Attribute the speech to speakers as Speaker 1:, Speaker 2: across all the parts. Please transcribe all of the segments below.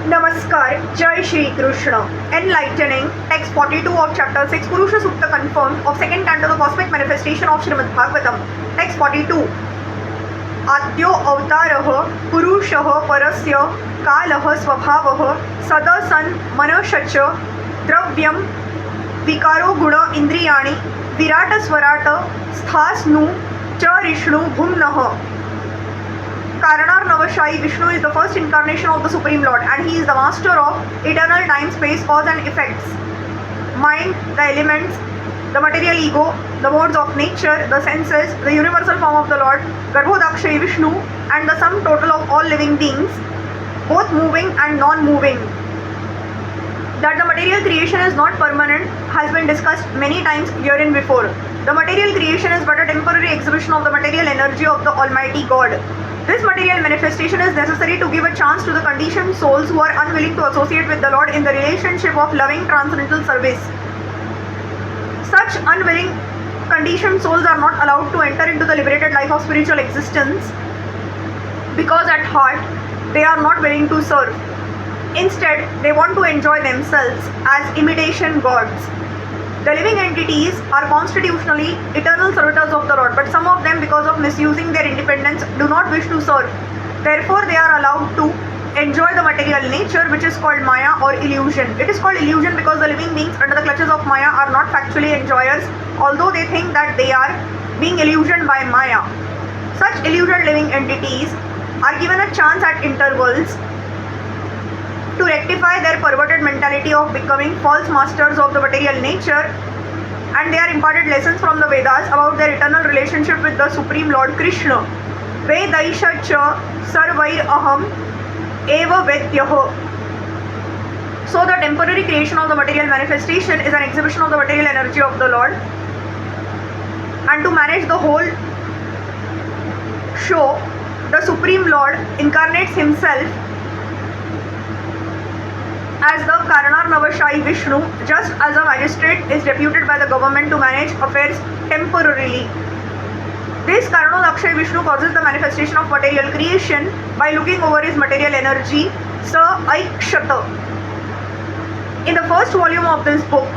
Speaker 1: Namaskar, Jai Shri Krishna. Enlightening, text 42 of chapter 6, Purusha Sukta confirmed of second canto, the cosmic manifestation of Srimad Bhagavatam. Text 42. Adyo avtarah purushah parasya kalah svabhavah sadasan manashacha dravyam vikaro guna indriyani virata swarata sthasnu cha rishnu bhumnah. Karanar Navashai Vishnu is the first incarnation of the Supreme Lord, and he is the master of eternal time, space, cause and effects, mind, the elements, the material ego, the modes of nature, the senses, the universal form of the Lord, Garbhodakshay Vishnu, and the sum total of all living beings, both moving and non-moving. That the material creation is not permanent has been discussed many times herein before. The material creation is but a temporary exhibition of the material energy of the Almighty God. This material manifestation is necessary to give a chance to the conditioned souls who are unwilling to associate with the Lord in the relationship of loving transcendental service. Such unwilling conditioned souls are not allowed to enter into the liberated life of spiritual existence because at heart they are not willing to serve. Instead, they want to enjoy themselves as imitation gods. The living entities are constitutionally eternal servitors of the Lord, but some of them, because of misusing their independence, do not wish to serve. Therefore, they are allowed to enjoy the material nature, which is called Maya or illusion. It is called illusion because the living beings under the clutches of Maya are not factually enjoyers, although they think that they are being illusioned by Maya. Such illusion living entities are given a chance at intervals to rectify their perverted mentality of becoming false masters of the material nature, and they are imparted lessons from the Vedas about their eternal relationship with the Supreme Lord Krishna. Vedaisha cha sarvair aham eva vedyah. So the temporary creation of the material manifestation is an exhibition of the material energy of the Lord, and to manage the whole show, the Supreme Lord incarnates himself as the Karanar Navashai Vishnu, just as a magistrate is deputed by the government to manage affairs temporarily. This Karanadakshay Vishnu causes the manifestation of material creation by looking over his material energy, Sa Aikshata. In the first volume of this book,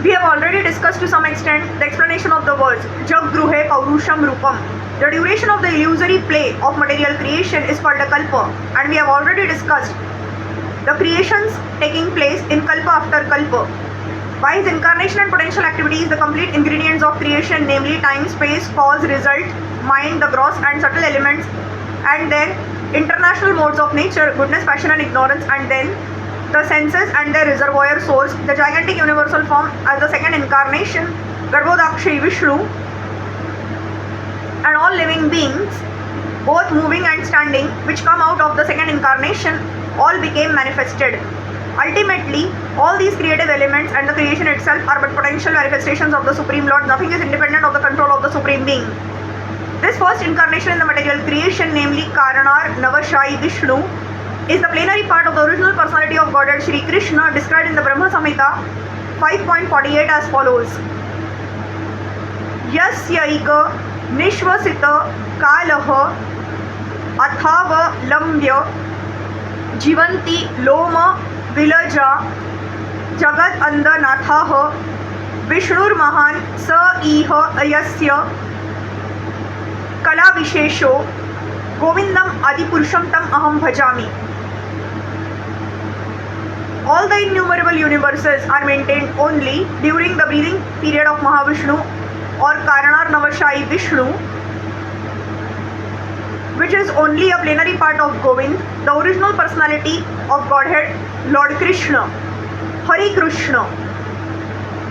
Speaker 1: we have already discussed to some extent the explanation of the words Jag Gruhe Paurusham Rupam. The duration of the illusory play of material creation is called a Kalpa, and we have already discussed the creations taking place in Kalpa after Kalpa. By his incarnation and potential activities, the complete ingredients of creation, namely time, space, cause, result, mind, the gross and subtle elements, and then international modes of nature, goodness, passion and ignorance, and then the senses and their reservoir source, the gigantic universal form as the second incarnation, Garbhodakshay Vishnu, and all living beings, both moving and standing, which come out of the second incarnation, all became manifested. Ultimately, all these creative elements and the creation itself are but potential manifestations of the Supreme Lord. Nothing is independent of the control of the Supreme Being. This first incarnation in the material creation, namely Karanar Navashai Vishnu, is the plenary part of the original personality of Godhead Shri Krishna, described in the Brahma Samhita 5.48 as follows. Yasyaika Nishvasita Kalaha Athava Lambya Jivanti Loma Vilaja Jagat Andanathaha Vishnur Mahan Sa Iha Ayasya Kala Vishesho Govindam Adipurusham Tam Aham Bhajami. All the innumerable universes are maintained only during the breathing period of Mahavishnu or Karanar Navashai Vishnu, which is only a plenary part of Govind, the original personality of Godhead, Lord Krishna. Hari Krishna.